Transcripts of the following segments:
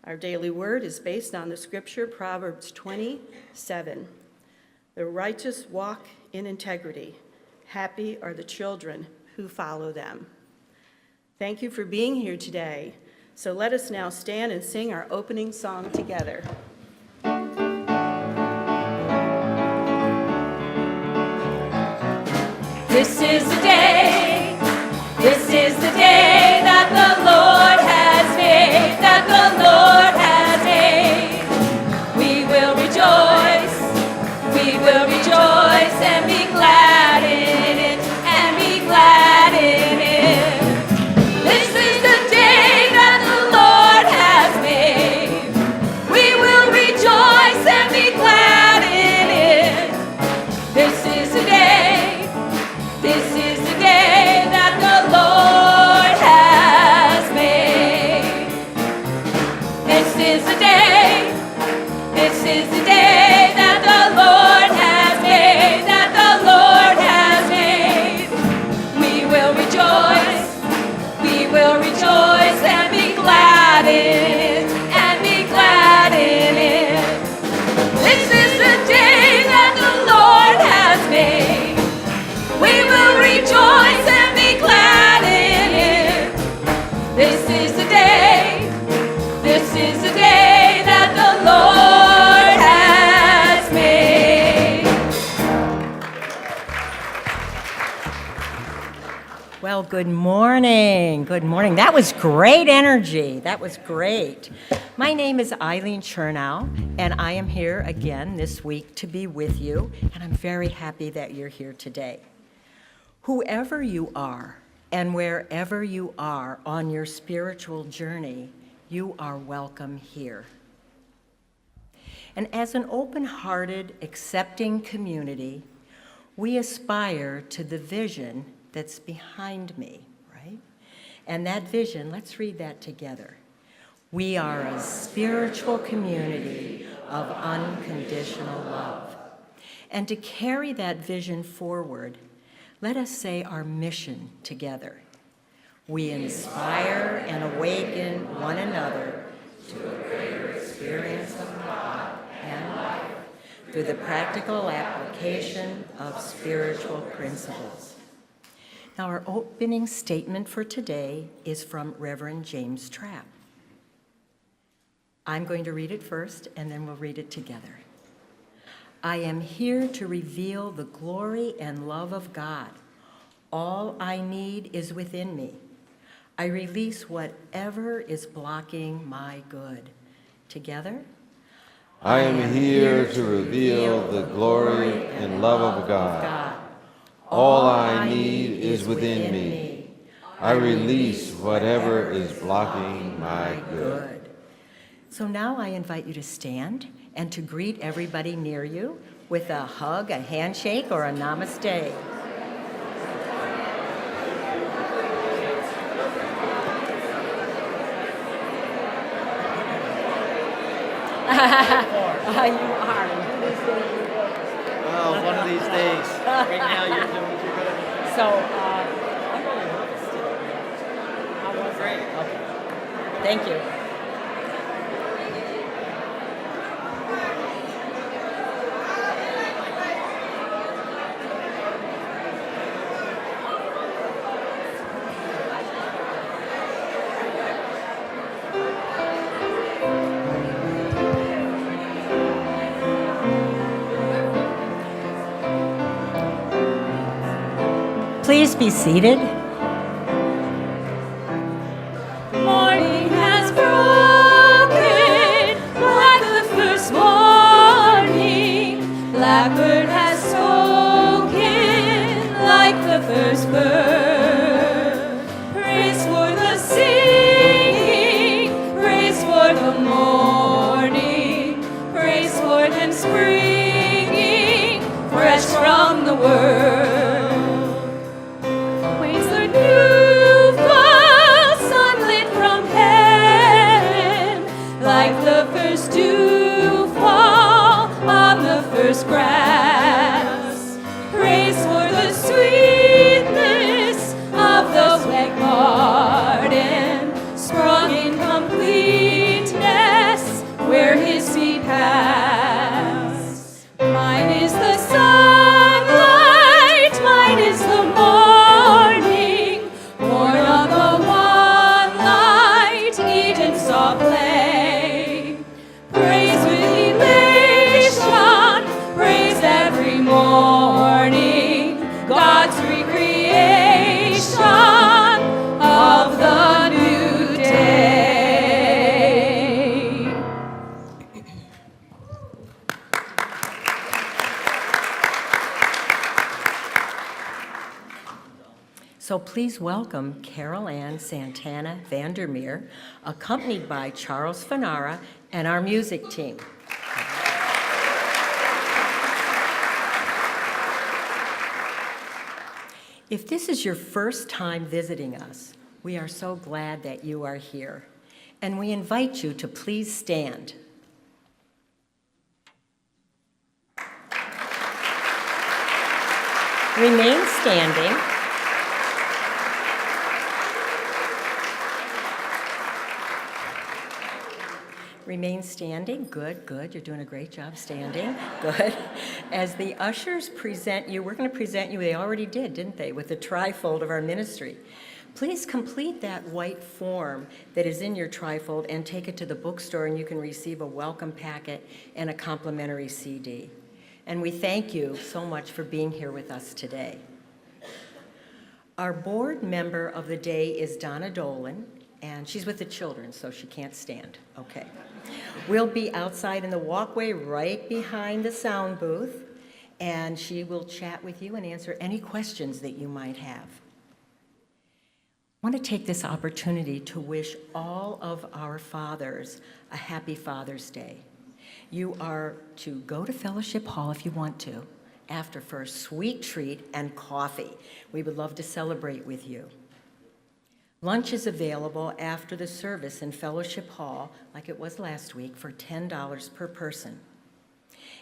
Our daily word is based on the scripture, Proverbs 20:7. The righteous walk in integrity. Happy are the children who follow them. Thank you for being here today. So let us now stand and sing our opening song together. This is the day, this is the day that the Lord has made, that the Lord has made. We will rejoice and be glad in it, and be glad in it. This is the day that the Lord has made. We will rejoice and be glad in it. This is the day, this is the day that the Lord has made. This is the day, this is the day that the Lord has made, that the Lord has made. We will rejoice and be glad in it, and be glad in it. This is the day that the Lord has made. We will rejoice and be glad in it. This is the day, this is the day that the Lord has made. Well, good morning. Good morning. That was great energy. That was great. My name is Eileen Chernow, and I am here again this week to be with you, and I'm very happy that you're here today. Whoever you are and wherever you are on your spiritual journey, you are welcome here. And as an open-hearted, accepting community, we aspire to the vision that's behind me, right? And that vision, let's read that together. We are a spiritual community of unconditional love. And to carry that vision forward, let us say our mission together. We inspire and awaken one another to a greater experience of God and life through the practical application of spiritual principles. Now, our opening statement for today is from Reverend James Trapp. I'm going to read it first, and then we'll read it together. I am here to reveal the glory and love of God. All I need is within me. I release whatever is blocking my good. Together? I am here to reveal the glory and love of God. All I need is within me. I release whatever is blocking my good. So now I invite you to stand and to greet everybody near you with a hug, a handshake, or a namaste. You are. Well, one of these days. Right now you're doing too good. So, I'm really nervous today. How was it? Great. Okay. Thank you. Please be seated. Morning has broken like the first morning. Blackbird has spoken like the first bird. Praise for the singing, praise for the morning, praise for them springing fresh from the word. Like the first dew fall on the first grass. Praise for the sweetness of the wet garden, sprung in completeness please welcome Carol Ann Santana Vandermeer, accompanied by Charles Fanara and our music team. If this is your first time visiting us, we are so glad that you are here, and we invite you to please stand. Remain standing. Remain standing. Good, good. You're doing a great job standing. Good. As the ushers present you, we're going to present you, they already did, didn't they, with the trifold of our ministry. Please complete that white form that is in your trifold and take it to the bookstore, and you can receive a welcome packet and a complimentary CD. And we thank you so much for being here with us today. Our board member of the day is Donna Dolan, and she's with the children, so she can't stand. Okay. We'll be outside in the walkway right behind the sound booth, and she will chat with you and answer any questions that you might have. I want to take this opportunity to wish all of our fathers a happy Father's Day. You are to go to Fellowship Hall if you want to, after for a sweet treat and coffee. We would love to celebrate with you. Lunch is available after the service in Fellowship Hall, like it was last week, for $10 per person.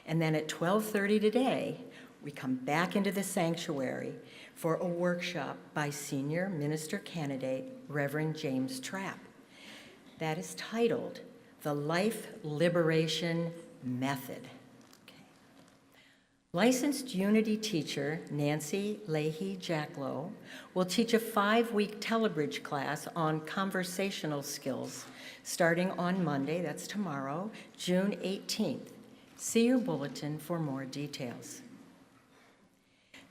And then at 12:30 today, we come back into the sanctuary for a workshop by Senior Minister Candidate Reverend James Trapp. That is titled, The Life Liberation Method. Licensed Unity teacher Nancy Leahy-Jacklow will teach a 5-week Telebridge class on conversational skills starting on Monday, that's tomorrow, June 18th. See your bulletin for more details.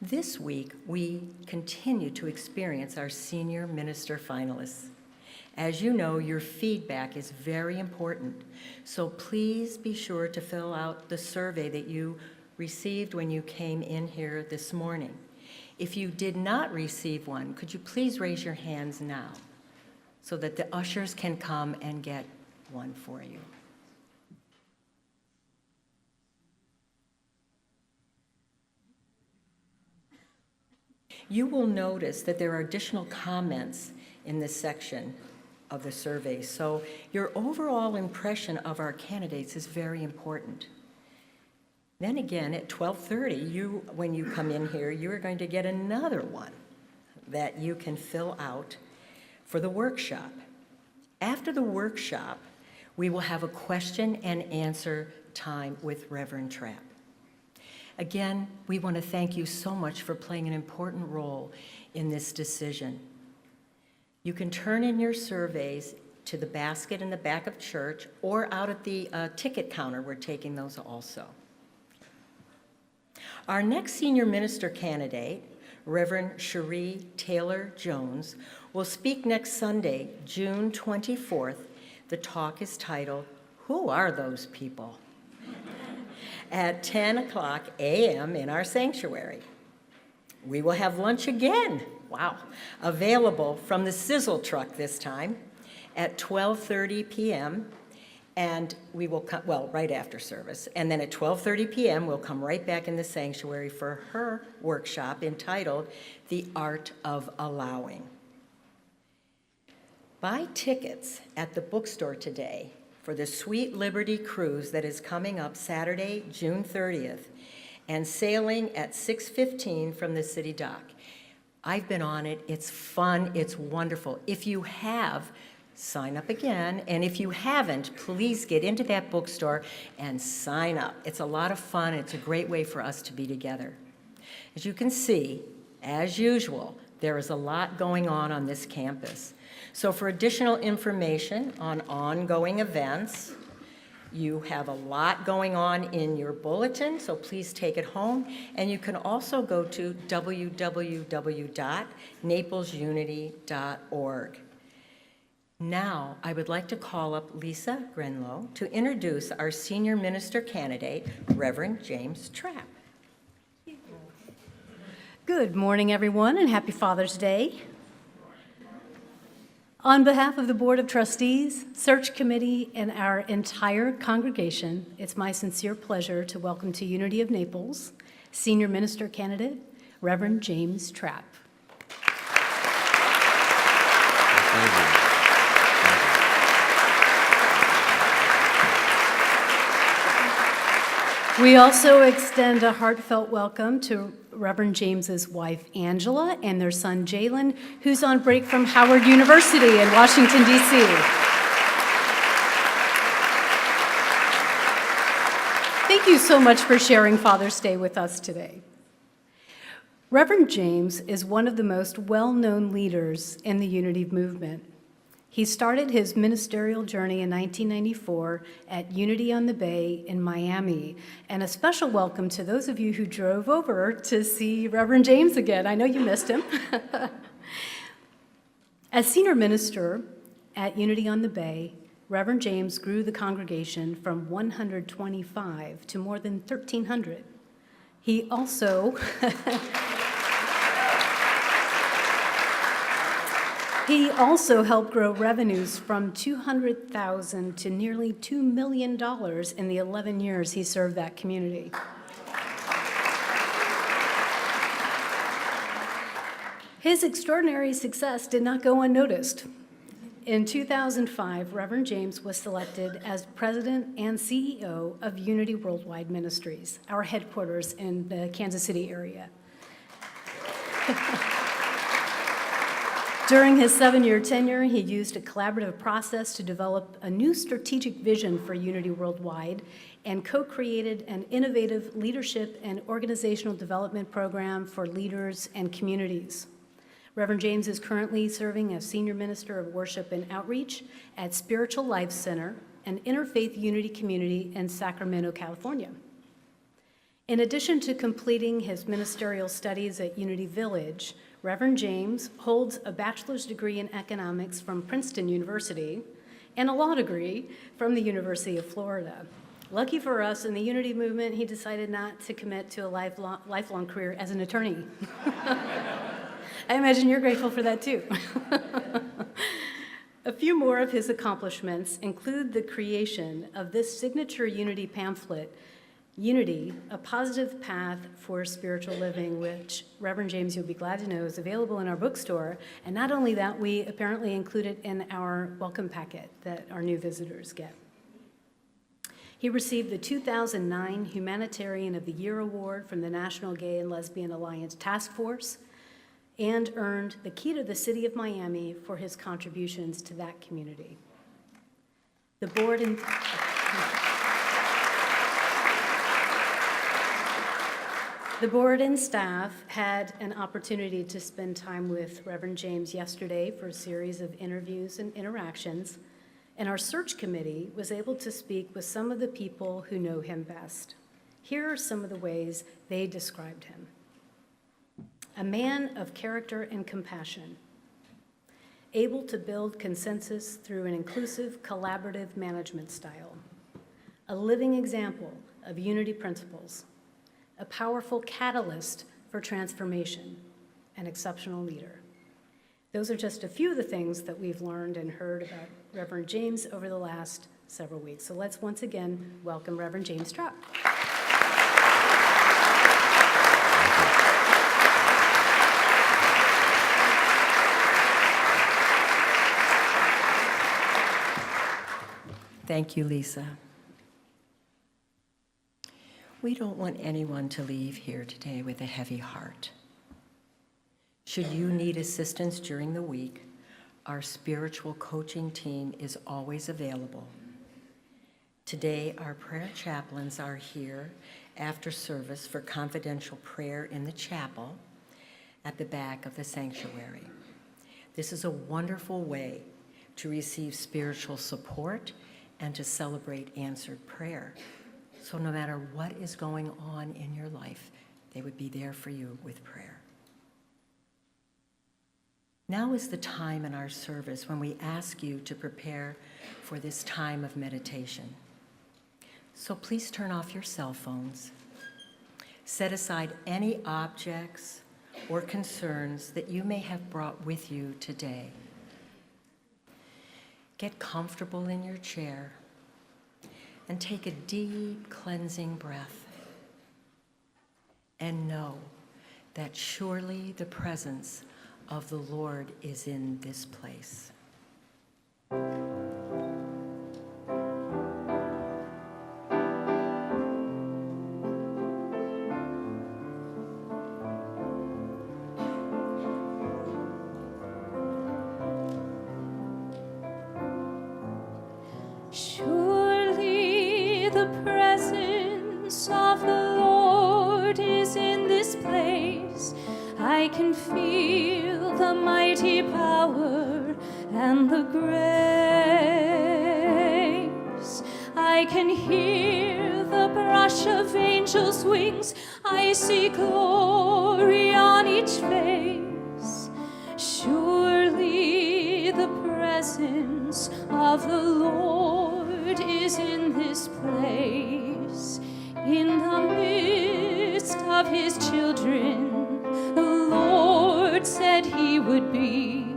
This week, we continue to experience our senior minister finalists. As you know, your feedback is very important, so please be sure to fill out the survey that you received when you came in here this morning. If you did not receive one, could you please raise your hands now so that the ushers can come and get one for you? You will notice that there are additional comments in this section of the survey, so your overall impression of our candidates is very important. Then again, at 12:30, when you come in here, you are going to get another one that you can fill out for the workshop. After the workshop, we will have a question and answer time with Reverend Trapp. Again, we want to thank you so much for playing an important role in this decision. You can turn in your surveys to the basket in the back of church or out at the ticket counter. We're taking those also. Our next senior minister candidate, Reverend Cherie Taylor Jones, will speak next Sunday, June 24th. The talk is titled, Who Are Those People? At 10:00 a.m. in our sanctuary. We will have lunch again, wow, available from the sizzle truck this time at 12:30 p.m. And we will come, well, right after service. And then at 12:30 p.m., we'll come right back in the sanctuary for her workshop entitled The Art of Allowing. Buy tickets at the bookstore today for the Sweet Liberty Cruise that is coming up Saturday, June 30th, and sailing at 6:15 from the city dock. I've been on it. It's fun. It's wonderful. If you have, sign up again, and if you haven't, please get into that bookstore and sign up. It's a lot of fun. It's a great way for us to be together. As you can see, as usual, there is a lot going on this campus. So for additional information on ongoing events, you have a lot going on in your bulletin, so please take it home. And you can also go to www.naplesunity.org. Now, I would like to call up Lisa Grenlow to introduce our senior minister candidate, Reverend James Trapp. Good morning, everyone, and happy Father's Day. On behalf of the Board of Trustees, Search Committee, and our entire congregation, it's my sincere pleasure to welcome to Unity of Naples Senior Minister Candidate, Reverend James Trapp. Thank you. We also extend a heartfelt welcome to Reverend James's wife, Angela, and their son, Jalen, who's on break from Howard University in Washington, D.C. Thank you so much for sharing Father's Day with us today. Reverend James is one of the most well-known leaders in the Unity movement. He started his ministerial journey in 1994 at Unity on the Bay in Miami. And a special welcome to those of you who drove over to see Reverend James again. I know you missed him. As senior minister at Unity on the Bay, Reverend James grew the congregation from 125 to more than 1,300. He also He also helped grow revenues from $200,000 to nearly $2 million in the 11 years he served that community. His extraordinary success did not go unnoticed. In 2005, Reverend James was selected as president and CEO of Unity Worldwide Ministries, our headquarters in the Kansas City area. During his 7-year tenure, he used a collaborative process to develop a new strategic vision for Unity Worldwide and co-created an innovative leadership and organizational development program for leaders and communities. Reverend James is currently serving as Senior Minister of Worship and Outreach at Spiritual Life Center, an interfaith unity community in Sacramento, California. In addition to completing his ministerial studies at Unity Village, Reverend James holds a bachelor's degree in economics from Princeton University and a law degree from the University of Florida. Lucky for us, in the Unity movement, he decided not to commit to a lifelong career as an attorney. I imagine you're grateful for that too. A few more of his accomplishments include the creation of this signature Unity pamphlet, Unity, A Positive Path for Spiritual Living, which Reverend James, you'll be glad to know, is available in our bookstore. And not only that, we apparently include it in our welcome packet that our new visitors get. He received the 2009 Humanitarian of the Year Award from the National Gay and Lesbian Alliance Task Force and earned the Key to the City of Miami for his contributions to that community. The board and staff had an opportunity to spend time with Reverend James yesterday for a series of interviews and interactions, and our search committee was able to speak with some of the people who know him best. Here are some of the ways they described him. A man of character and compassion, able to build consensus through an inclusive, collaborative management style, a living example of unity principles, a powerful catalyst for transformation, an exceptional leader. Those are just a few of the things that we've learned and heard about Reverend James over the last several weeks. So let's once again welcome Reverend James Trapp. Thank you, Lisa. We don't want anyone to leave here today with a heavy heart. Should you need assistance during the week, our spiritual coaching team is always available. Today, our prayer chaplains are here after service for confidential prayer in the chapel at the back of the sanctuary. This is a wonderful way to receive spiritual support and to celebrate answered prayer. So no matter what is going on in your life, they would be there for you with prayer. Now is the time in our service when we ask you to prepare for this time of meditation. So please turn off your cell phones. Set aside any objects or concerns that you may have brought with you today. Get comfortable in your chair and take a deep cleansing breath. And know that surely the presence of the Lord is in this place. Surely the presence of the Lord is in this place. I can feel the mighty power and the grace. I can hear the brush of angels' wings. I see glory on each face. Surely the presence of the Lord is in this place. In the midst of his children, the Lord said he would be.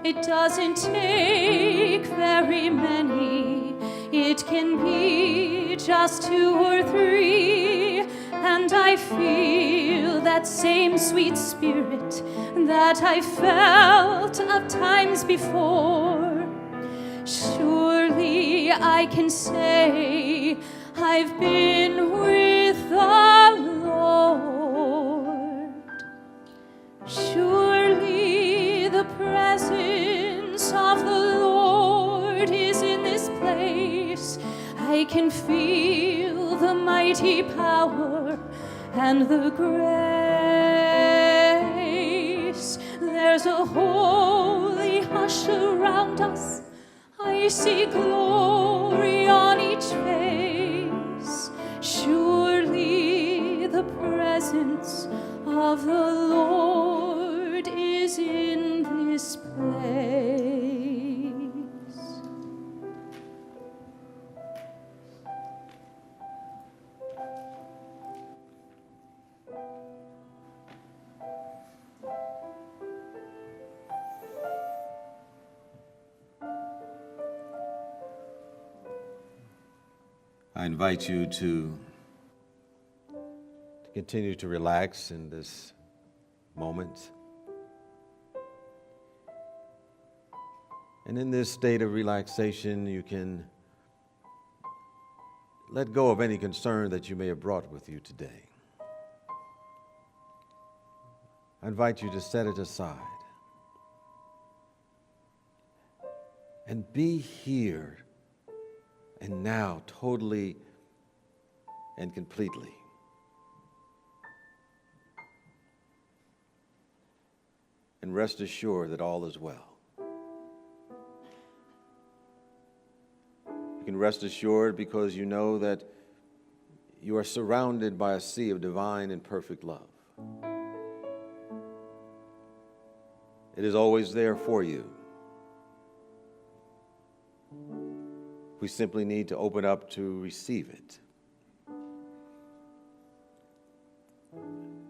It doesn't take very many. It can be just 2 or 3. And I feel that same sweet spirit that I felt of times before. Surely I can say I've been with the Lord. Surely the presence of the Lord is in this place. I can feel the mighty power and the grace. There's a holy hush around us. I see glory on each face. Surely the presence of the Lord is in this place. I invite you to continue to relax in this moment. And in this state of relaxation, you can let go of any concern that you may have brought with you today. I invite you to set it aside and be here and now, totally and completely. And rest assured that all is well. You can rest assured because you know that you are surrounded by a sea of divine and perfect love. It is always there for you. We simply need to open up to receive it.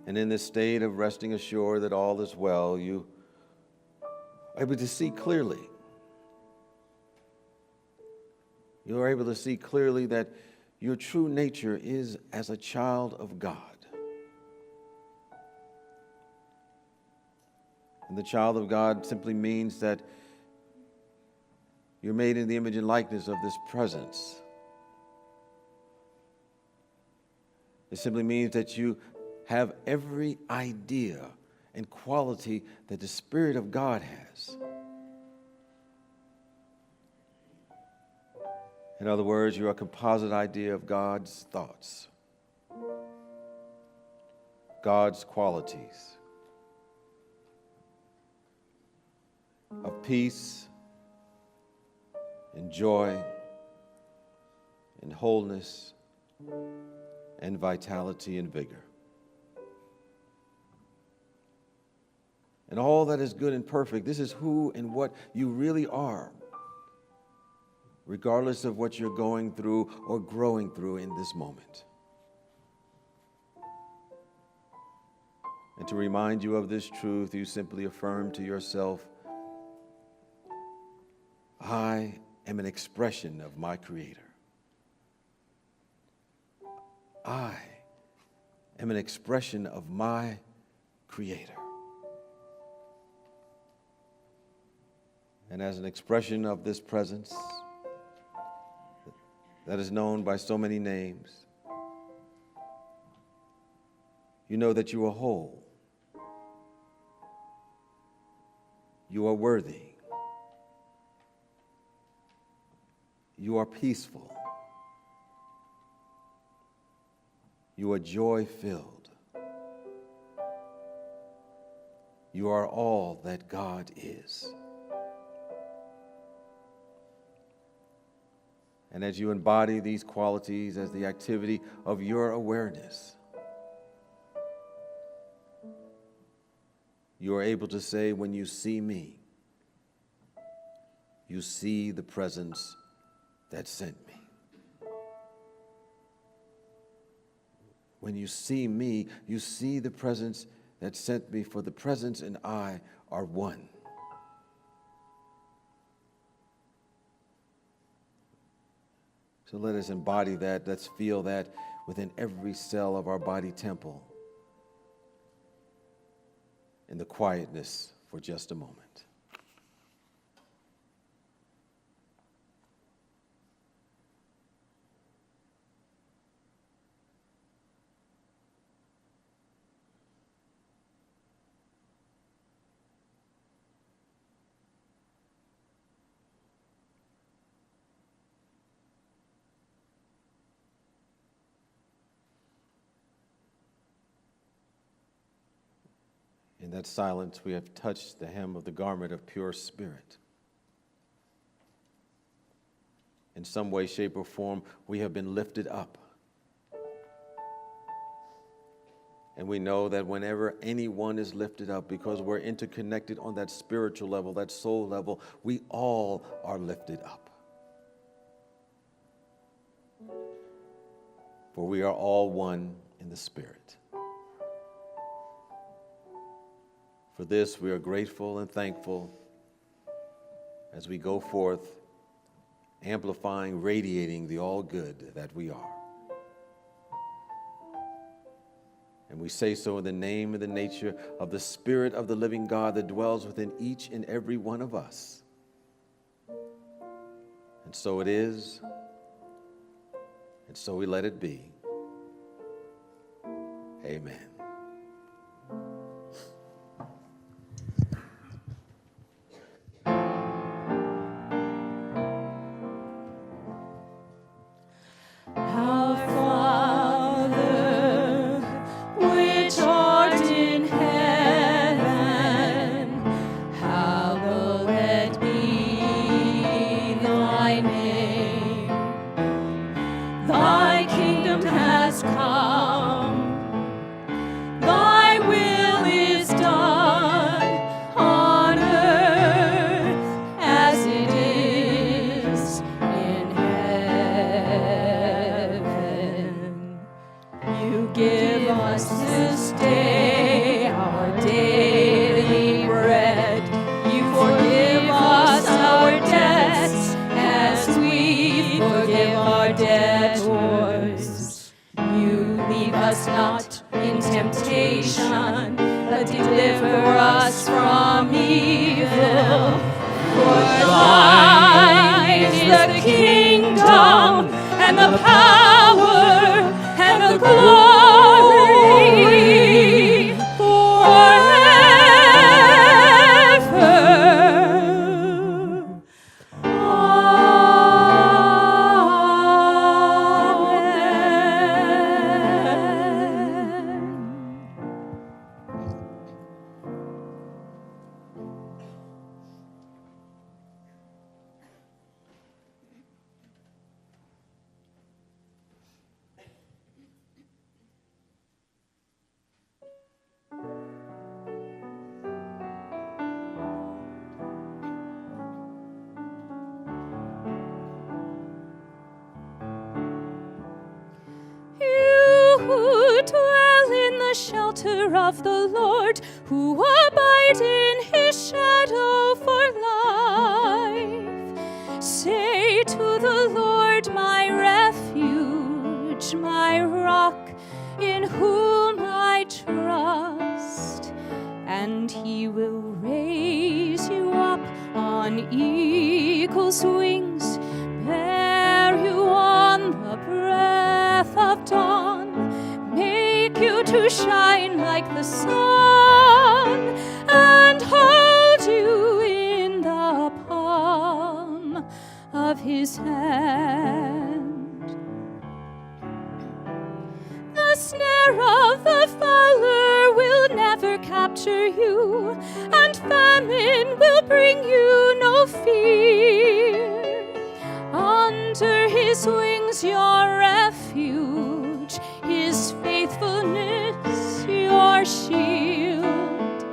And in this state of resting assured that all is well, you are able to see clearly. You are able to see clearly that your true nature is as a child of God. And the child of God simply means that you're made in the image and likeness of this presence. It simply means that you have every idea and quality that the Spirit of God has. In other words, you're a composite idea of God's thoughts, God's qualities of peace and joy and wholeness and vitality and vigor. And all that is good and perfect, this is who and what you really are, regardless of what you're going through or growing through in this moment. And to remind you of this truth, you simply affirm to yourself, I am an expression of my Creator. I am an expression of my Creator. And as an expression of this presence that is known by so many names, you know that you are whole. You are worthy. You are peaceful. You are joy-filled. You are all that God is. And as you embody these qualities as the activity of your awareness, you are able to say, when you see me, you see the presence that sent me. When you see me, you see the presence that sent me, for the presence and I are one. So let us embody that. Let's feel that within every cell of our body temple in the quietness for just a moment. In that silence, we have touched the hem of the garment of pure spirit. In some way, shape, or form, we have been lifted up. And we know that whenever anyone is lifted up, because we're interconnected on that spiritual level, that soul level, we all are lifted up. For we are all one in the Spirit. For this, we are grateful and thankful as we go forth, amplifying, radiating the all good that we are. And we say so in the name and the nature of the Spirit of the living God that dwells within each and every one of us. And so it is, and so we let it be. Amen. Shelter of the Lord, who abide in his shadow for life. on eagle's wings, bear you on the breath of dawn, make you to shine like the sun, and hold you in the palm of his hand. The snare of the fowler will never capture you, and famine will bring you no fear. Under his wings your refuge, his faithfulness your shield,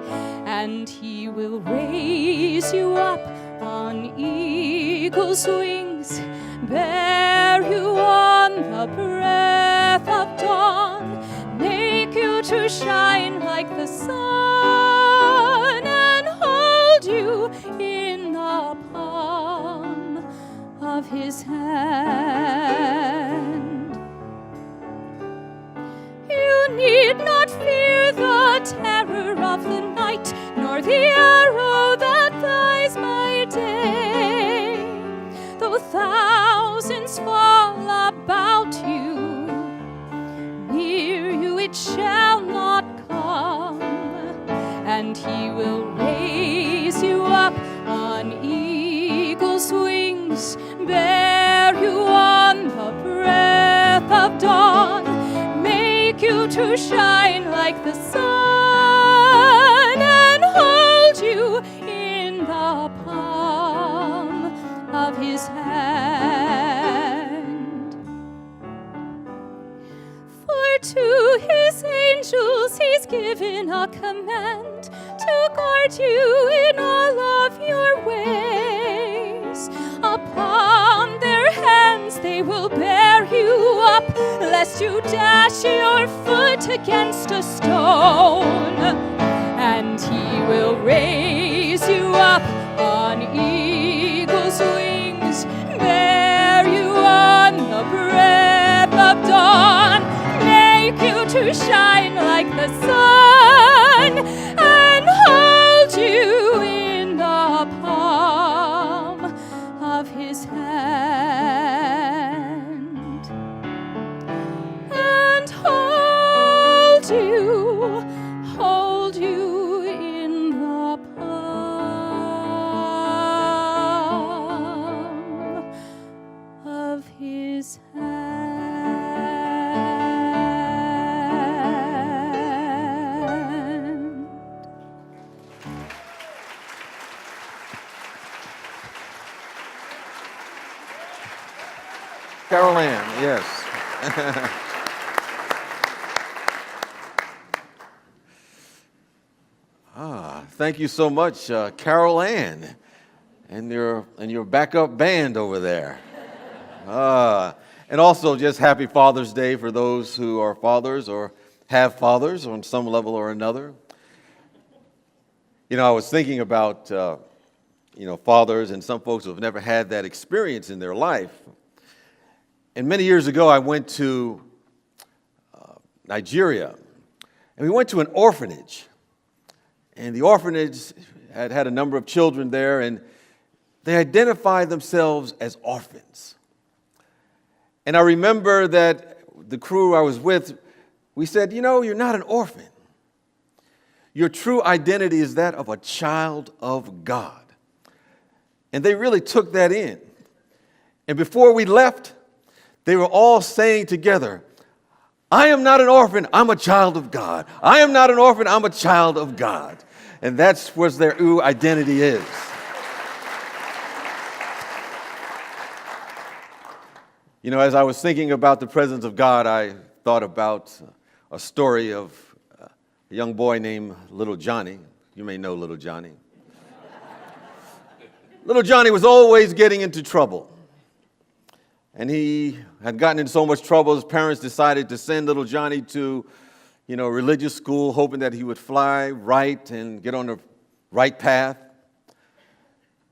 and he will raise you up on eagle's wings, bear you on the breath of dawn, make you to shine like the sun, and hold you in the palm of his hand. You need not fear the terror of the night, nor the arrow that flies by day. Though thousands fall about you, near you it shall not come. And he will raise you up on eagle's wings, bear you on the breath of dawn, make you to shine like the sun, and hold you in the palm of his hand. For to his angels he's given a command to guard you in all of your ways. Upon their hands they will bear you up, lest you dash your foot against a stone. And he will raise you up on eagle's wings, bear you on the breath of dawn, make you to shine like the sun, and hold you in the palm of his hand, and hold you in the palm of his hand. Carol Ann, yes. Thank you so much, Carol Ann, and your backup band over there. And also just happy Father's Day for those who are fathers or have fathers on some level or another. You know, I was thinking about, fathers and some folks who have never had that experience in their life. And many years ago, I went to Nigeria, and we went to an orphanage. And the orphanage had a number of children there, and they identified themselves as orphans. And I remember that the crew I was with, we said, you're not an orphan. Your true identity is that of a child of God. And they really took that in. And before we left, they were all saying together, I am not an orphan, I'm a child of God. I am not an orphan, I'm a child of God. And that's where their true identity is. As I was thinking about the presence of God, I thought about a story of a young boy named Little Johnny. You may know Little Johnny. Little Johnny was always getting into trouble. And he had gotten in so much trouble, his parents decided to send little Johnny to, religious school, hoping that he would fly right and get on the right path.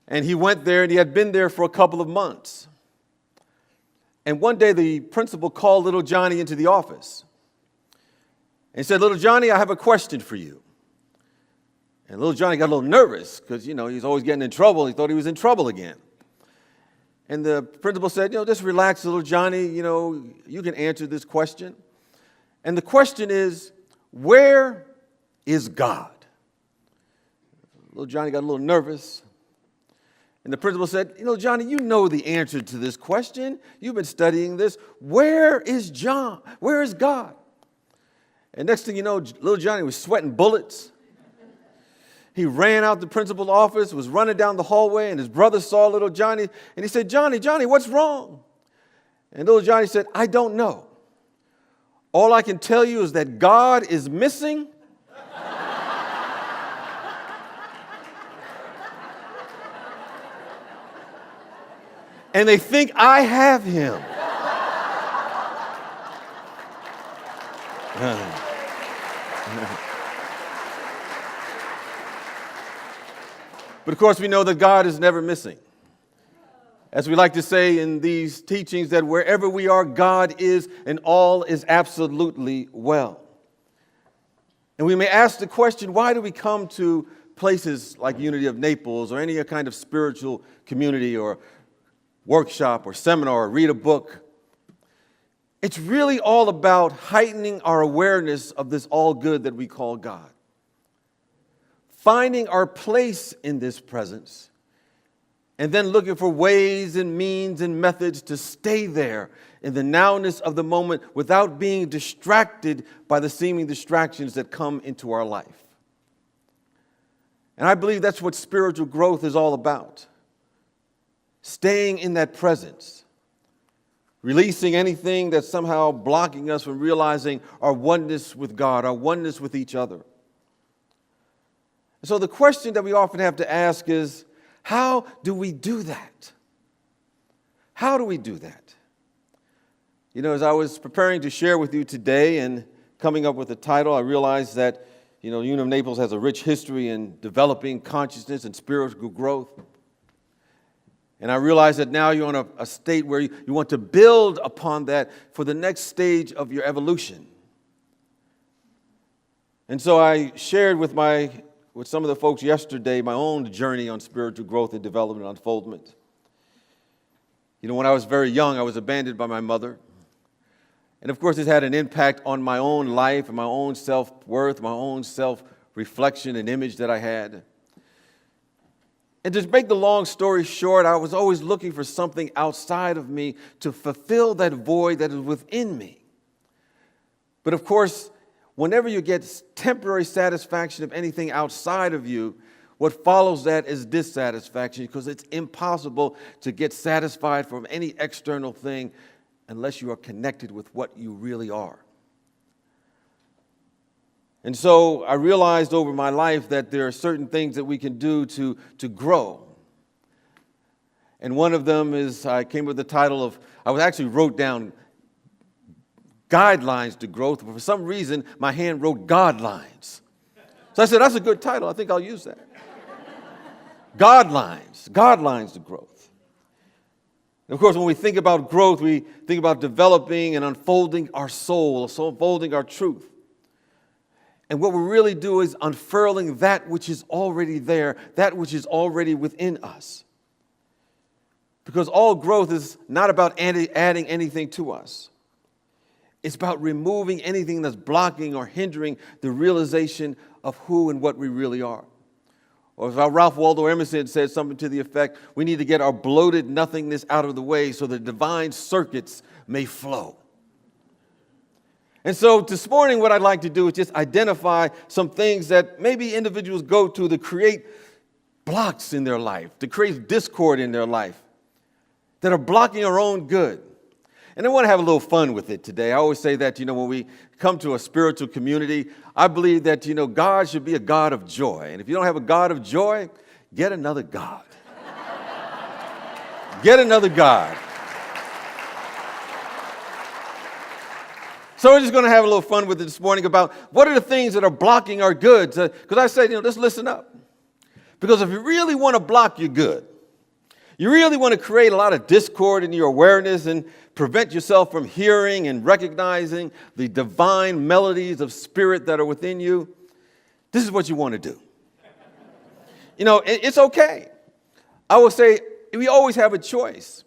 And he went there, and he had been there for a couple of months. And one day, the principal called little Johnny into the office and said, Little Johnny, I have a question for you. And little Johnny got a little nervous because, he's always getting in trouble. He thought he was in trouble again. And the principal said, just relax, little Johnny. You can answer this question. And the question is, where is God? Little Johnny got a little nervous. And the principal said, Johnny, you know the answer to this question. You've been studying this. Where is John? Where is God? And next thing you know, little Johnny was sweating bullets. He ran out the principal's office, was running down the hallway, and his brother saw little Johnny, and he said, Johnny, what's wrong? And little Johnny said, I don't know. All I can tell you is that God is missing. And they think I have him. But of course, we know that God is never missing. As we like to say in these teachings, that wherever we are, God is, and all is absolutely well. And we may ask the question, why do we come to places like Unity of Naples or any kind of spiritual community or workshop or seminar or read a book? It's really all about heightening our awareness of this all good that we call God. Finding our place in this presence, and then looking for ways and means and methods to stay there in the nowness of the moment without being distracted by the seeming distractions that come into our life. And I believe that's what spiritual growth is all about. Staying in that presence, releasing anything that's somehow blocking us from realizing our oneness with God, our oneness with each other. So the question that we often have to ask is, how do we do that? How do we do that? As I was preparing to share with you today and coming up with the title, I realized that, Unity of Naples has a rich history in developing consciousness and spiritual growth. And I realize that now you're on a state where you want to build upon that for the next stage of your evolution. And so I shared with some of the folks yesterday my own journey on spiritual growth and development and unfoldment. When I was very young, I was abandoned by my mother. And of course, it had an impact on my own life and my own self-worth, my own self-reflection and image that I had. And to make the long story short, I was always looking for something outside of me to fulfill that void that is within me. But of course, whenever you get temporary satisfaction of anything outside of you, what follows that is dissatisfaction, because it's impossible to get satisfied from any external thing unless you are connected with what you really are. And so I realized over my life that there are certain things that we can do to grow. And one of them is, I came with the title of, actually wrote down guidelines to growth, but for some reason, my hand wrote Godlines. So I said, that's a good title. I think I'll use that. Godlines to growth. And of course, when we think about growth, we think about developing and unfolding our soul, so unfolding our truth. And what we really do is unfurling that which is already there, that which is already within us. Because all growth is not about adding anything to us. It's about removing anything that's blocking or hindering the realization of who and what we really are. Or as Ralph Waldo Emerson said something to the effect, we need to get our bloated nothingness out of the way so the divine circuits may flow. And so this morning, what I'd like to do is just identify some things that maybe individuals go to create blocks in their life, to create discord in their life, that are blocking our own good. And I want to have a little fun with it today. I always say that, when we come to a spiritual community, I believe that, God should be a God of joy. And if you don't have a God of joy, get another God. Get another God. So we're just going to have a little fun with it this morning about what are the things that are blocking our goods. Because I said, let's listen up. Because if you really want to block your good, you really want to create a lot of discord in your awareness and prevent yourself from hearing and recognizing the divine melodies of spirit that are within you, this is what you want to do. It's okay. I would say we always have a choice.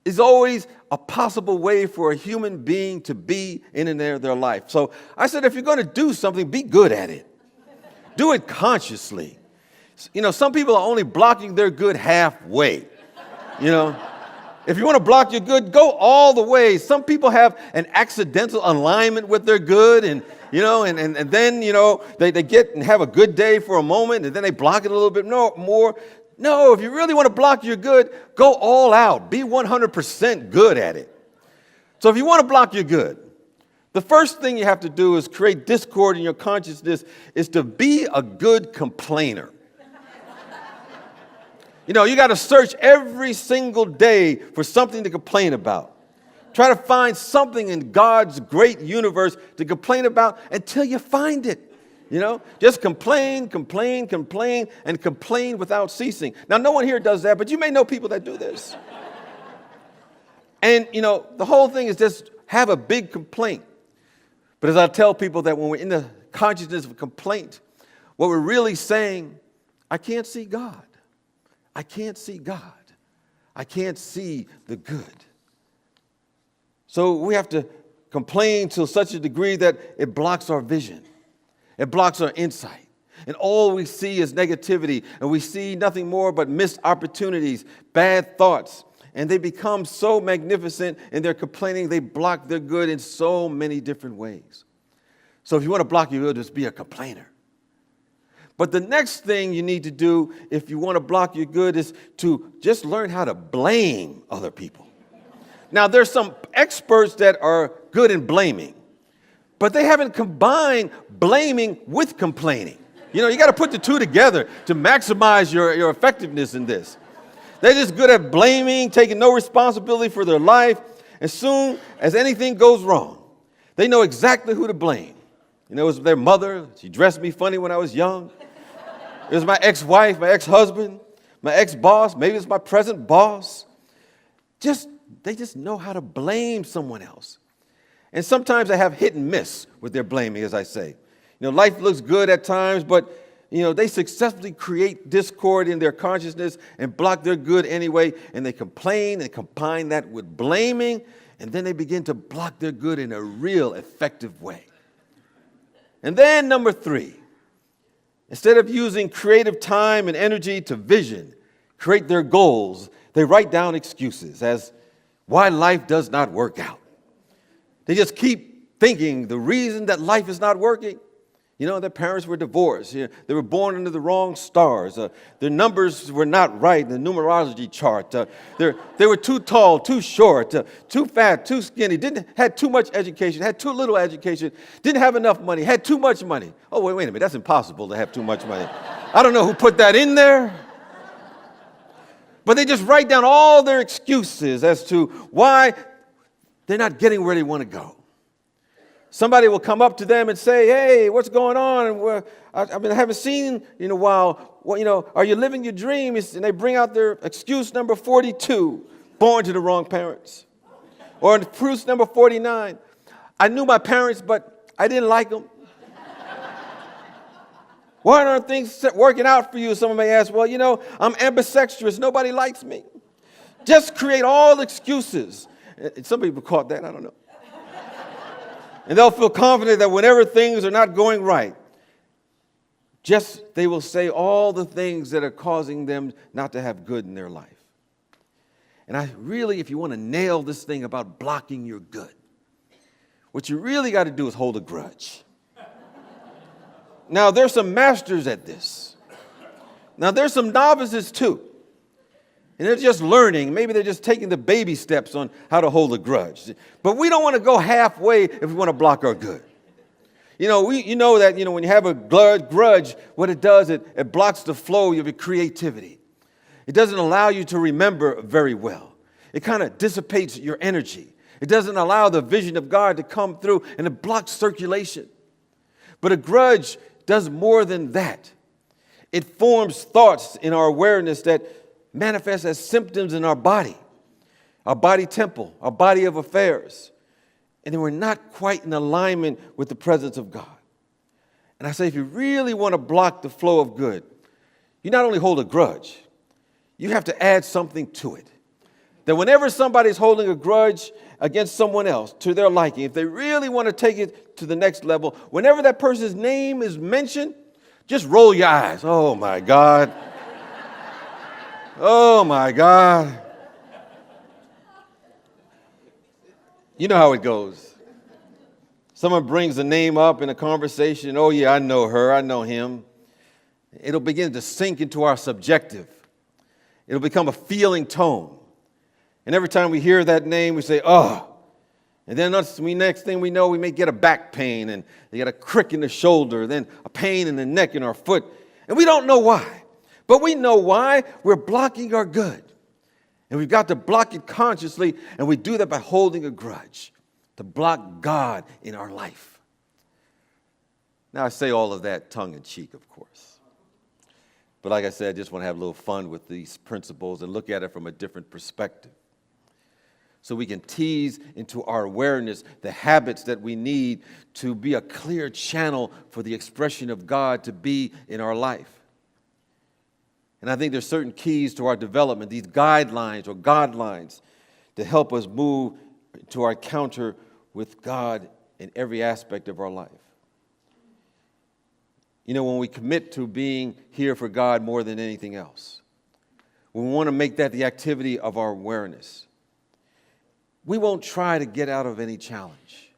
It's always a possible way for a human being to be in their life. So I said, if you're going to do something, be good at it. Do it consciously. Some people are only blocking their good halfway. If you want to block your good, go all the way. Some people have an accidental alignment with their good, and then they get and have a good day for a moment, and then they block it a little bit more. No, if you really want to block your good, go all out. Be 100% good at it. So if you want to block your good, the first thing you have to do is create discord in your consciousness, is to be a good complainer. You got to search every single day for something to complain about. Try to find something in God's great universe to complain about until you find it. Just complain, and complain without ceasing. Now, no one here does that, but you may know people that do this. And, the whole thing is just have a big complaint. But as I tell people that when we're in the consciousness of complaint, what we're really saying, I can't see God. I can't see God. I can't see the good. So we have to complain to such a degree that it blocks our vision. It blocks our insight. And all we see is negativity. And we see nothing more but missed opportunities, bad thoughts. And they become so magnificent in their complaining, they block their good in so many different ways. So if you want to block your good, just be a complainer. But the next thing you need to do if you want to block your good is to just learn how to blame other people. Now, there's some experts that are good in blaming, but they haven't combined blaming with complaining. You got to put the two together to maximize your effectiveness in this. They're just good at blaming, taking no responsibility for their life. As soon as anything goes wrong, they know exactly who to blame. It was their mother. She dressed me funny when I was young. It was my ex-wife, my ex-husband, my ex-boss. Maybe it's my present boss. They just know how to blame someone else. And sometimes they have hit and miss with their blaming, as I say. Life looks good at times, but, they successfully create discord in their consciousness and block their good anyway, and they complain and combine that with blaming, and then they begin to block their good in a real effective way. And then number 3, instead of using creative time and energy to vision, create their goals, they write down excuses as why life does not work out. They just keep thinking the reason that life is not working. Their parents were divorced. They were born under the wrong stars. Their numbers were not right in the numerology chart. They were too tall, too short, too fat, too skinny, had too much education, had too little education, didn't have enough money, had too much money. Oh, wait a minute, that's impossible to have too much money. I don't know who put that in there. But they just write down all their excuses as to why they're not getting where they want to go. Somebody will come up to them and say, hey, what's going on? I haven't seen you in a while. Are you living your dream? And they bring out their excuse number 42, born to the wrong parents. Or excuse number 49, I knew my parents, but I didn't like them. Why aren't things working out for you? Someone may ask, well, I'm ambidextrous. Nobody likes me. Just create all the excuses. Some people caught that, I don't know. And they'll feel confident that whenever things are not going right, they will say all the things that are causing them not to have good in their life. And if you want to nail this thing about blocking your good, what you really got to do is hold a grudge. Now, there's some masters at this. Now, there's some novices too. And they're just learning. Maybe they're just taking the baby steps on how to hold a grudge. But we don't want to go halfway if we want to block our good. That when you have a grudge, what it does, it blocks the flow of your creativity. It doesn't allow you to remember very well. It kind of dissipates your energy. It doesn't allow the vision of God to come through, and it blocks circulation. But a grudge does more than that. It forms thoughts in our awareness that manifest as symptoms in our body temple, our body of affairs. And then we're not quite in alignment with the presence of God. And I say, if you really want to block the flow of good, you not only hold a grudge, you have to add something to it. That whenever somebody's holding a grudge against someone else to their liking, if they really want to take it to the next level, whenever that person's name is mentioned, just roll your eyes. Oh my God. Oh my God. You know how it goes. Someone brings a name up in a conversation. Oh yeah, I know her, I know him. It'll begin to sink into our subjective. It'll become a feeling tone. And every time we hear that name, we say, oh. And then next thing we know, we may get a back pain, and they get a crick in the shoulder, then a pain in the neck and our foot. And we don't know why. But we know why. We're blocking our good. And we've got to block it consciously, and we do that by holding a grudge, to block God in our life. Now, I say all of that tongue-in-cheek, of course. But like I said, I just want to have a little fun with these principles and look at it from a different perspective, so we can tease into our awareness the habits that we need to be a clear channel for the expression of God to be in our life. And I think there's certain keys to our development, these guidelines or guidelines, to help us move to our encounter with God in every aspect of our life. You know, when we commit to being here for God more than anything else, we want to make that the activity of our awareness. We won't try to get out of any challenge.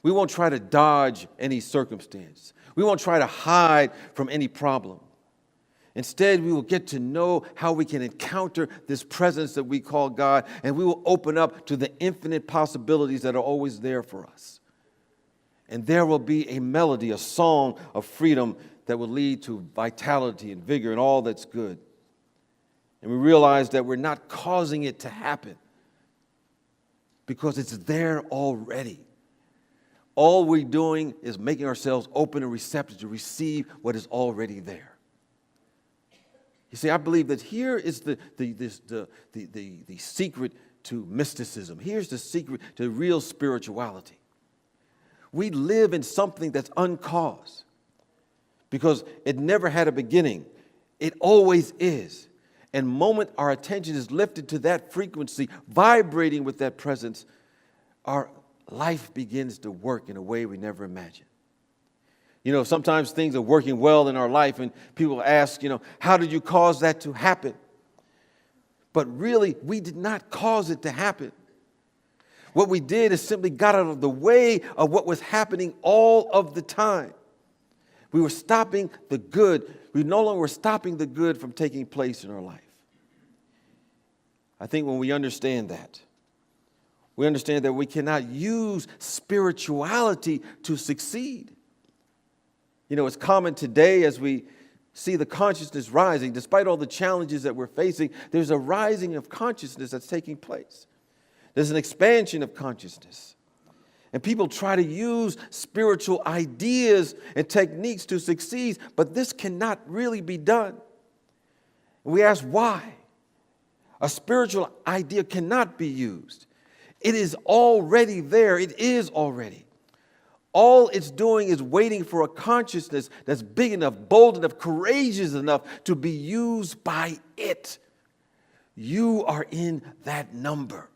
We won't try to dodge any circumstance. We won't try to hide from any problem. Instead, we will get to know how we can encounter this presence that we call God, and we will open up to the infinite possibilities that are always there for us. And there will be a melody, a song of freedom that will lead to vitality and vigor and all that's good. And we realize that we're not causing it to happen, because it's there already. All we're doing is making ourselves open and receptive to receive what is already there. You see, I believe that here is the secret to mysticism. Here's the secret to real spirituality. We live in something that's uncaused, because it never had a beginning. It always is. And the moment our attention is lifted to that frequency, vibrating with that presence, our life begins to work in a way we never imagined. You know, sometimes things are working well in our life, and people ask, how did you cause that to happen? But really, we did not cause it to happen. What we did is simply got out of the way of what was happening all of the time. We were stopping the good. We no longer were stopping the good from taking place in our life. I think when we understand that, we understand that we cannot use spirituality to succeed. You know, it's common today as we see the consciousness rising. Despite all the challenges that we're facing, there's a rising of consciousness that's taking place. There's an expansion of consciousness. And people try to use spiritual ideas and techniques to succeed, but this cannot really be done. And we ask why. A spiritual idea cannot be used. It is already there. It is already. All it's doing is waiting for a consciousness that's big enough, bold enough, courageous enough to be used by it. You are in that number.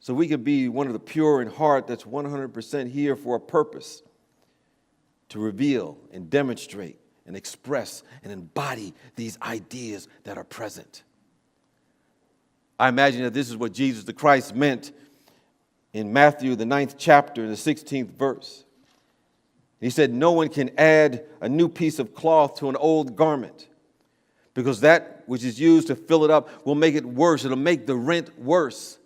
So we can be one of the pure in heart that's 100% here for a purpose, to reveal and demonstrate and express and embody these ideas that are present. I imagine that this is what Jesus the Christ meant in Matthew, the 9th chapter, the 16th verse. He said, no one can add a new piece of cloth to an old garment, because that which is used to fill it up will make it worse. It'll make the rent worse.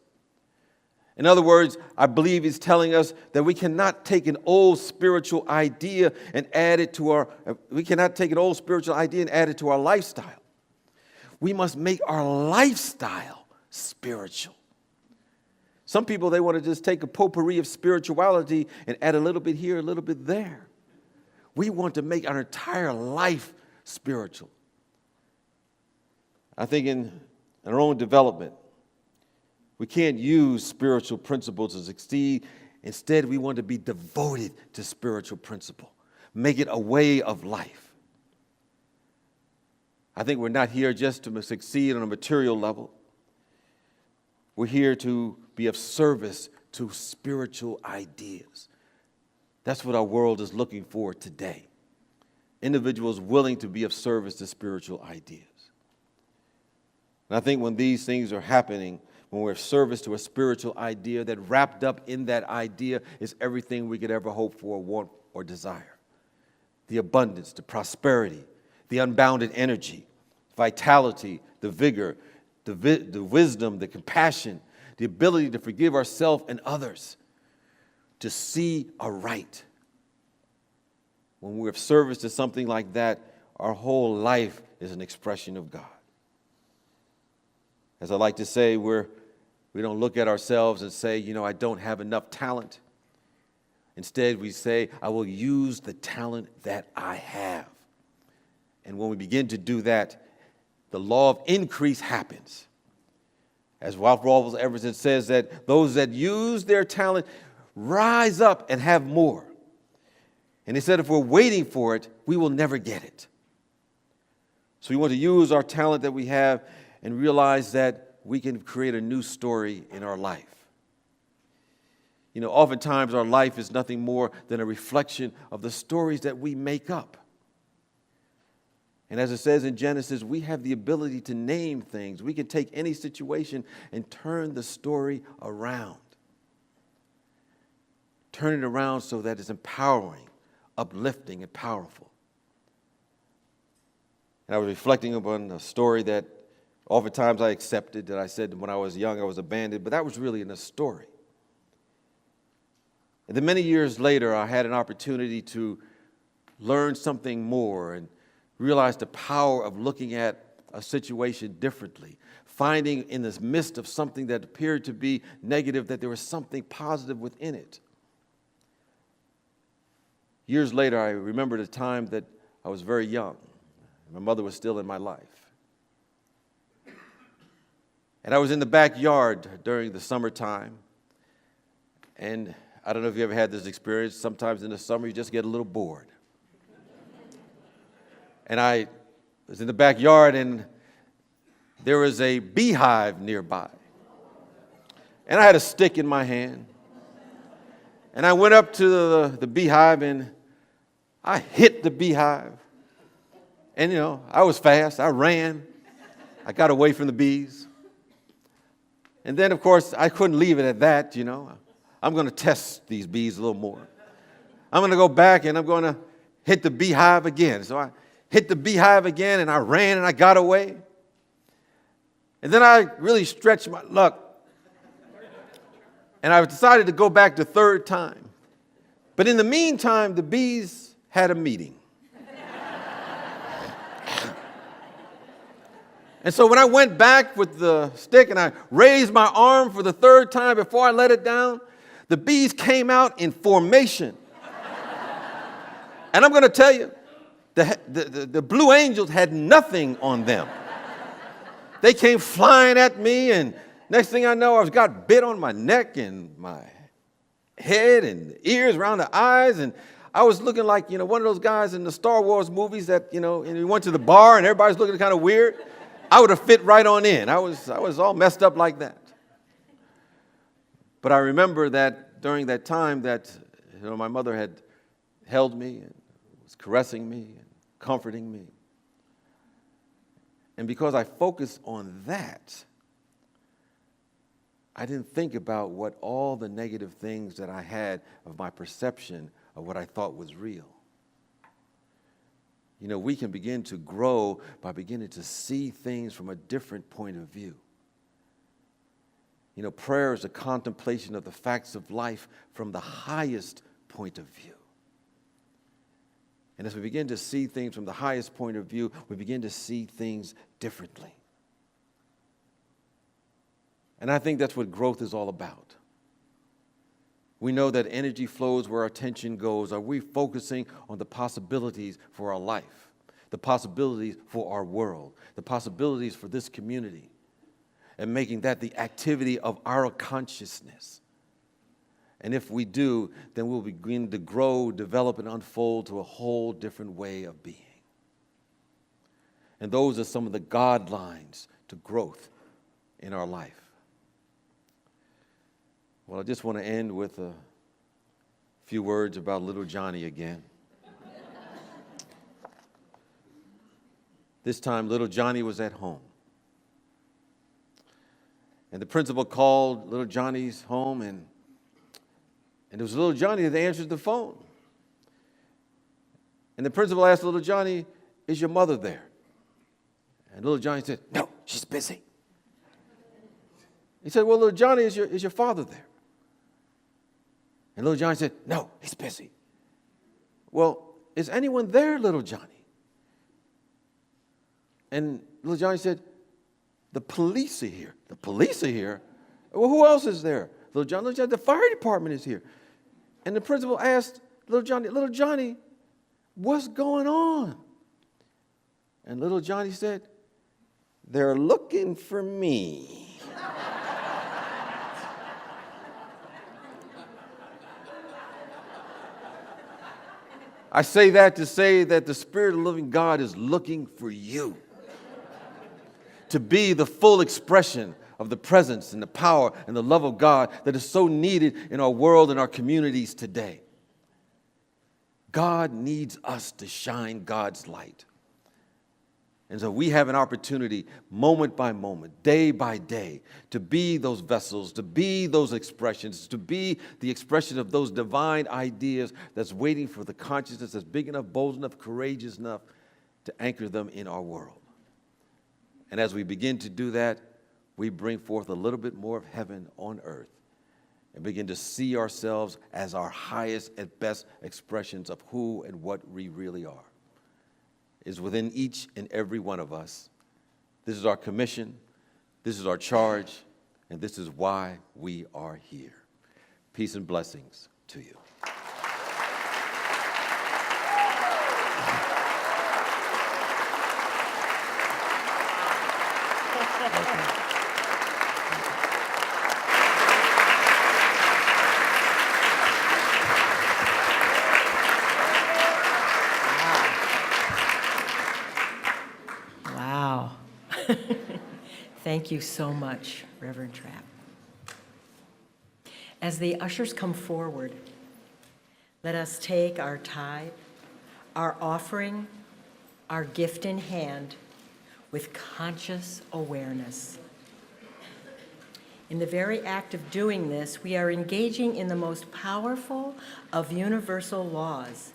In other words, I believe he's telling us that we cannot take an old spiritual idea and add it to our lifestyle. We must make our lifestyle spiritual. Some people, they want to just take a potpourri of spirituality and add a little bit here, a little bit there. We want to make our entire life spiritual. I think in our own development, we can't use spiritual principles to succeed. Instead, we want to be devoted to spiritual principle. Make it a way of life. I think we're not here just to succeed on a material level. We're here to be of service to spiritual ideas. That's what our world is looking for today. Individuals willing to be of service to spiritual ideas. And I think when these things are happening, when we're of service to a spiritual idea, that wrapped up in that idea is everything we could ever hope for, want, or desire. The abundance, the prosperity, the unbounded energy, vitality, the vigor, the wisdom, the compassion, the ability to forgive ourselves and others, to see aright. When we're of service to something like that, our whole life is an expression of God. As I like to say, we don't look at ourselves and say, I don't have enough talent. Instead, we say, I will use the talent that I have. And when we begin to do that, the law of increase happens. As Ralph Waldo Emerson says, that those that use their talent rise up and have more. And he said, if we're waiting for it, we will never get it. So we want to use our talent that we have and realize that we can create a new story in our life. Oftentimes our life is nothing more than a reflection of the stories that we make up. And as it says in Genesis, we have the ability to name things. We can take any situation and turn the story around. Turn it around so that it's empowering, uplifting, and powerful. And I was reflecting upon a story that oftentimes I accepted, that I said when I was young I was abandoned, but that was really in a story. And then many years later, I had an opportunity to learn something more and realize the power of looking at a situation differently, finding in the midst of something that appeared to be negative that there was something positive within it. Years later, I remembered a time that I was very young. My mother was still in my life. And I was in the backyard during the summertime. And I don't know if you ever had this experience. Sometimes in the summer, you just get a little bored. And I was in the backyard, and there was a beehive nearby. And I had a stick in my hand. And I went up to the beehive, and I hit the beehive. And, I was fast. I ran. I got away from the bees. And then, of course, I couldn't leave it at that, I'm going to test these bees a little more. I'm going to go back, and I'm going to hit the beehive again. So I hit the beehive again, and I ran, and I got away. And then I really stretched my luck. And I decided to go back the third time. But in the meantime, the bees had a meeting. And so when I went back with the stick and I raised my arm for the third time before I let it down, the bees came out in formation. And I'm going to tell you, the Blue Angels had nothing on them. They came flying at me, and next thing I know, I got bit on my neck and my head and ears around the eyes, and I was looking like, one of those guys in the Star Wars movies that, and you went to the bar and everybody's looking kind of weird. I would have fit right on in. I was all messed up like that. But I remember that during that time that, my mother had held me and was caressing me and comforting me. And because I focused on that, I didn't think about what all the negative things that I had of my perception of what I thought was real. We can begin to grow by beginning to see things from a different point of view. Prayer is a contemplation of the facts of life from the highest point of view. And as we begin to see things from the highest point of view, we begin to see things differently. And I think that's what growth is all about. We know that energy flows where our attention goes. Are we focusing on the possibilities for our life, the possibilities for our world, the possibilities for this community, and making that the activity of our consciousness? And if we do, then we'll begin to grow, develop, and unfold to a whole different way of being. And those are some of the guidelines to growth in our life. Well, I just want to end with a few words about little Johnny again. This time, little Johnny was at home. And the principal called little Johnny's home, and it was little Johnny that answered the phone. And the principal asked little Johnny, "Is your mother there?" And little Johnny said, "No, she's busy." He said, "Well, little Johnny, is your father there?" And little Johnny said, "No, he's busy." "Well, is anyone there, little Johnny?" And little Johnny said, "The police are here." "The police are here? Well, who else is there?" Little Johnny, "The fire department is here." And the principal asked little Johnny, "What's going on?" And little Johnny said, "They're looking for me." I say that to say that the Spirit of the living God is looking for you to be the full expression of the presence and the power and the love of God that is so needed in our world and our communities today. God needs us to shine God's light. And so we have an opportunity, moment by moment, day by day, to be those vessels, to be those expressions, to be the expression of those divine ideas that's waiting for the consciousness that's big enough, bold enough, courageous enough to anchor them in our world. And as we begin to do that, we bring forth a little bit more of heaven on earth and begin to see ourselves as our highest and best expressions of who and what we really are. Is within each and every one of us. This is our commission, this is our charge, and this is why we are here. Peace and blessings to you. Wow. Thank you so much, Reverend Trapp. As the ushers come forward, let us take our tithe, our offering, our gift in hand with conscious awareness. In the very act of doing this, we are engaging in the most powerful of universal laws,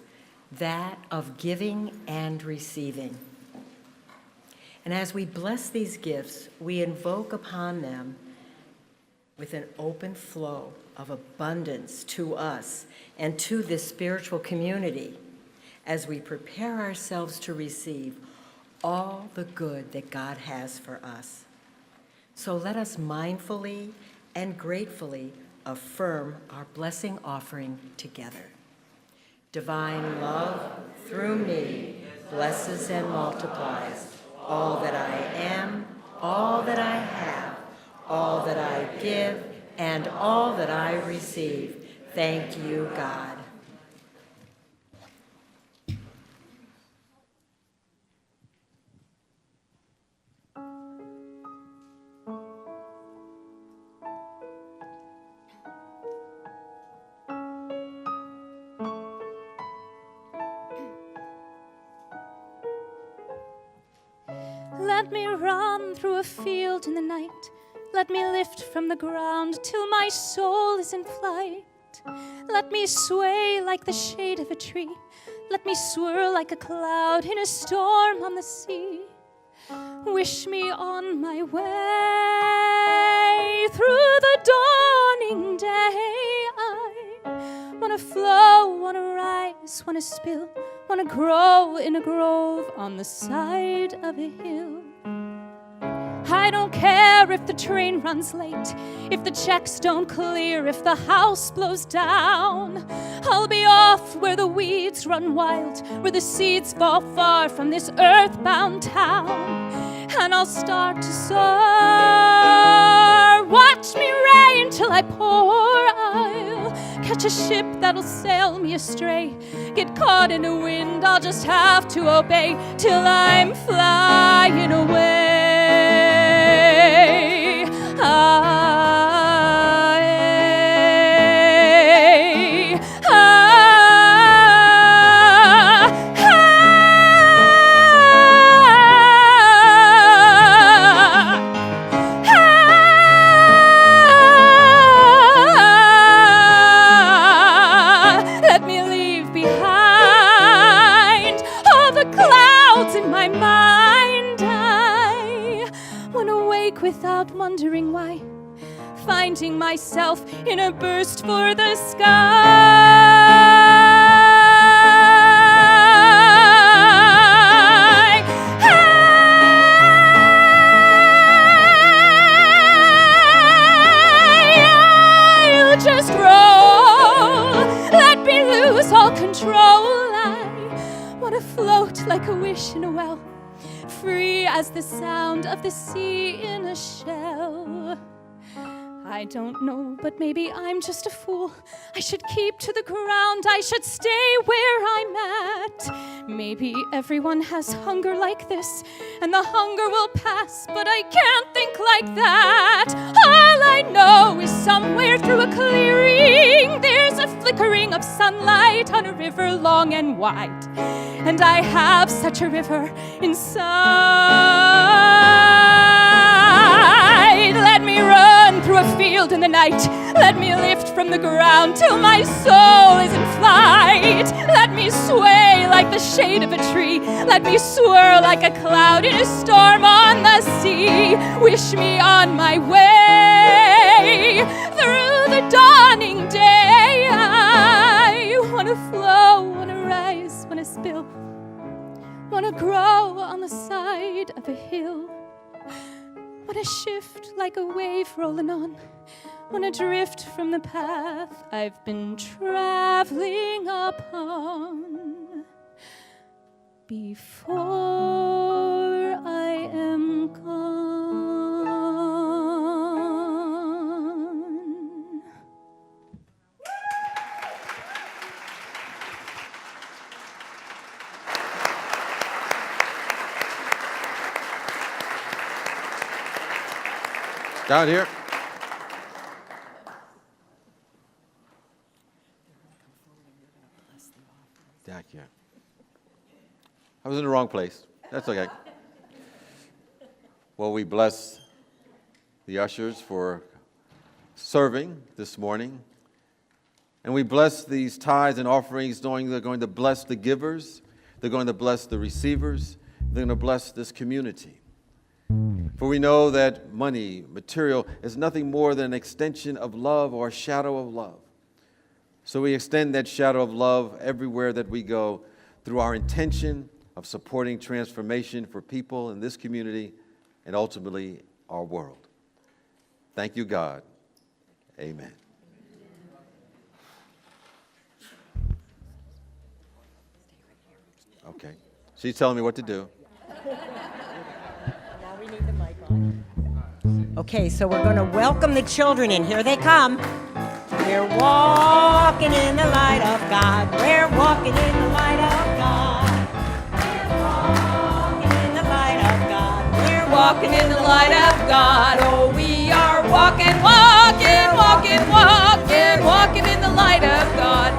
that of giving and receiving. And as we bless these gifts, we invoke upon them with an open flow of abundance to us and to this spiritual community as we prepare ourselves to receive all the good that God has for us. So let us mindfully and gratefully affirm our blessing offering together. Divine love through me blesses and multiplies all that I am, all that I have, all that I give, and all that I receive. Thank you, God. Let me run through a field in the night. Let me lift from the ground till my soul is in flight. Let me sway like the shade of a tree. Let me swirl like a cloud in a storm on the sea. Wish me on my way through the dawning day. I wanna flow, wanna rise, wanna spill, wanna grow in a grove on the side of a hill. I don't care if the train runs late, if the checks don't clear, if the house blows down. I'll be off where the weeds run wild, where the seeds fall far from this earthbound town. And I'll start to soar. Watch me rain till I pour. I'll catch launch a ship that'll sail me astray. Get caught in a wind, I'll just have to obey till I'm flying away. Let me leave behind all the clouds in my mind. I wanna wake without wondering why, finding myself in a burst for the sky. I'll just roll, let me lose all control. I wanna float like a wish in a well, free as the sound of the sea in a shell. I don't know, but maybe I'm just a fool. I should keep to the ground, I should stay where I'm at. Maybe everyone has hunger like this, and the hunger will pass, but I can't think like that. All I know is somewhere through a clearing, there's a flickering of sunlight on a river long and wide. And I have such a river inside. Let me run through a field in the night. Let me lift from the ground till my soul is in flight. Let me sway like the shade of a tree. Let me swirl like a cloud in a storm on the sea. Wish me on my way through the dawning day. I wanna flow, wanna rise, wanna spill, wanna grow on the side of a hill. Wanna shift like a wave rolling on, wanna drift from the path I've been traveling upon before I am gone. Down here. Back here. I was in the wrong place. That's okay. Well, we bless the ushers for serving this morning. And we bless these tithes and offerings, knowing they're going to bless the givers, they're going to bless the receivers, they're going to bless this community. For we know that money, material, is nothing more than an extension of love or a shadow of love. So we extend that shadow of love everywhere that we go through our intention of supporting transformation for people in this community and ultimately our world. Thank you, God. Amen. Okay. She's telling me what to do. Okay, so we're going to welcome the children in. Here they come. We're walking in the light of God. We're walking in the light of God. We're walking in the light of God. We're Walking in the light of God. Oh, we are walking, walking, walking, walking, walking in the light of God.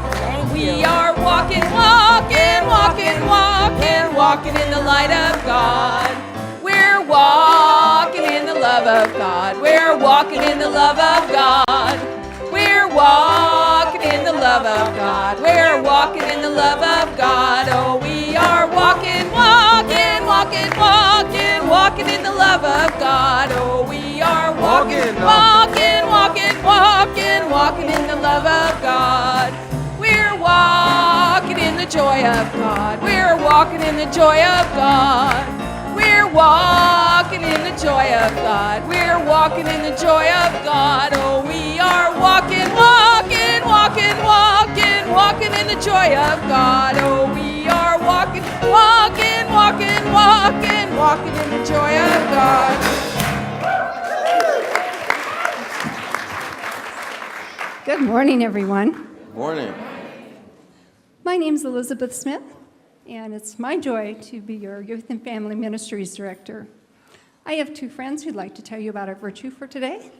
We are walking, walking, walking, walking, walking in the light of God. We're walking in the love of God. We're walking in the love of God. We're walking in the love of God. We're walking in the love of God. Oh, we are walking, walking, walking, walking, walking in the love of God. Oh, we are walking, walking, walking, walking, walking in the love of God. We're walking in the joy of God. We're walking in the joy of God. We're walking in the joy of God. We're walking in the joy of God. Oh, we are walking, walking, walking, walking, walking in the joy of God. Oh, we are walking, walking, walking, walking, walking in the joy of God. Good morning, everyone. Morning. My name's Elizabeth Smith, and it's my joy to be your Youth and Family Ministries Director. I have two friends who'd like to tell you about our virtue for today.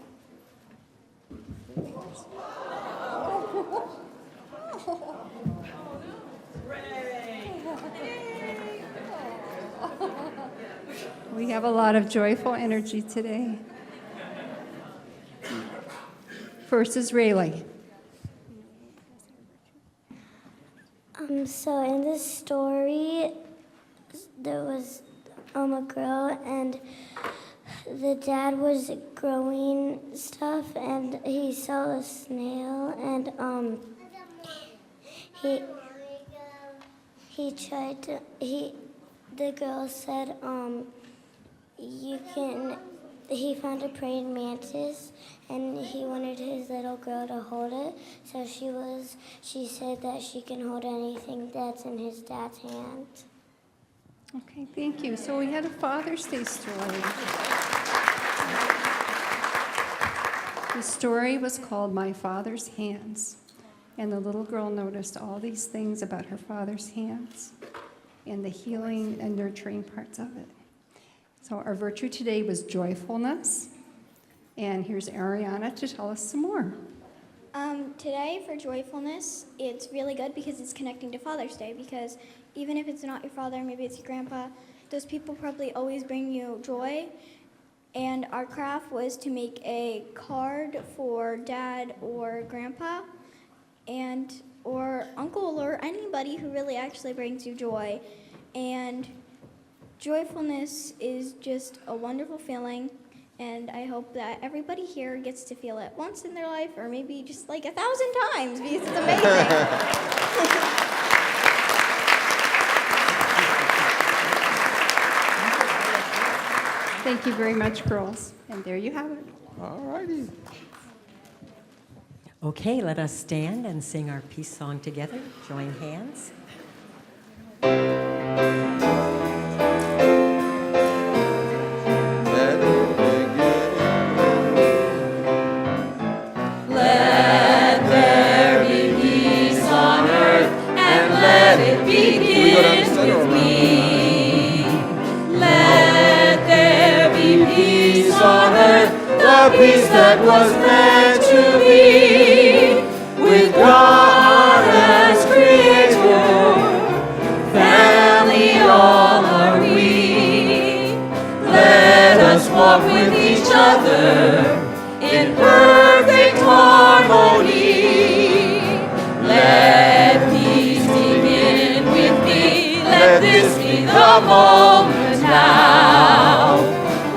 We have a lot of joyful energy today. First is Rayleigh. So in this story, there was a girl, and the dad was growing stuff, and he saw a snail, and the girl said he found a praying mantis, and he wanted his little girl to hold it. So she said that she can hold anything that's in his dad's hand. Okay, thank you. So we had a Father's Day story. The story was called My Father's Hands, and the little girl noticed all these things about her father's hands and the healing and nurturing parts of it. So our virtue today was joyfulness, and here's Ariana to tell us some more. Today for joyfulness, it's really good because it's connecting to Father's Day, because even if it's not your father, maybe it's your grandpa, those people probably always bring you joy. And our craft was to make a card for dad or grandpa or uncle or anybody who really actually brings you joy. And joyfulness is just a wonderful feeling, and I hope that everybody here gets to feel it once in their life, or maybe just like 1,000 times, because it's amazing. Thank you very much, girls. And there you have it. All righty. Okay, let us stand and sing our peace song together. Join hands. Let there be peace on earth, and let it begin with me. Let there be peace on earth, the peace that was meant to be, with God as creator, family all are we. Let us walk with each other in perfect harmony. Let peace begin with me. Let this be the moment now.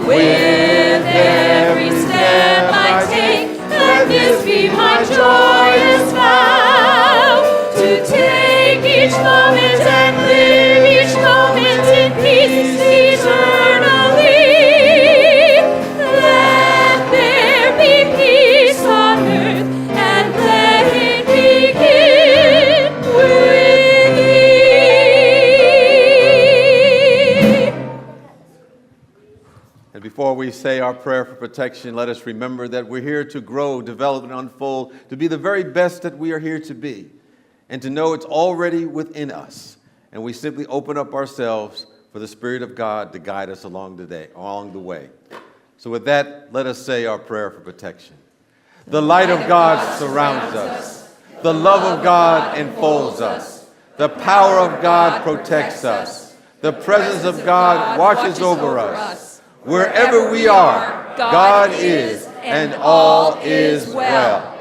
With every step I take, let this be my joyous vow. To take each moment and live each moment in peace eternally. Let there be peace on earth, and let it begin with me. And before we say our prayer for protection, let us remember that we're here to grow, develop, and unfold, to be the very best that we are here to be, and to know it's already within us. And we simply open up ourselves for the Spirit of God to guide us along the way. So with that, let us say our prayer for protection. The light of God surrounds us. The love of God enfolds us. The power of God protects us. The presence of God watches over us. Wherever we are, God is, and all is well.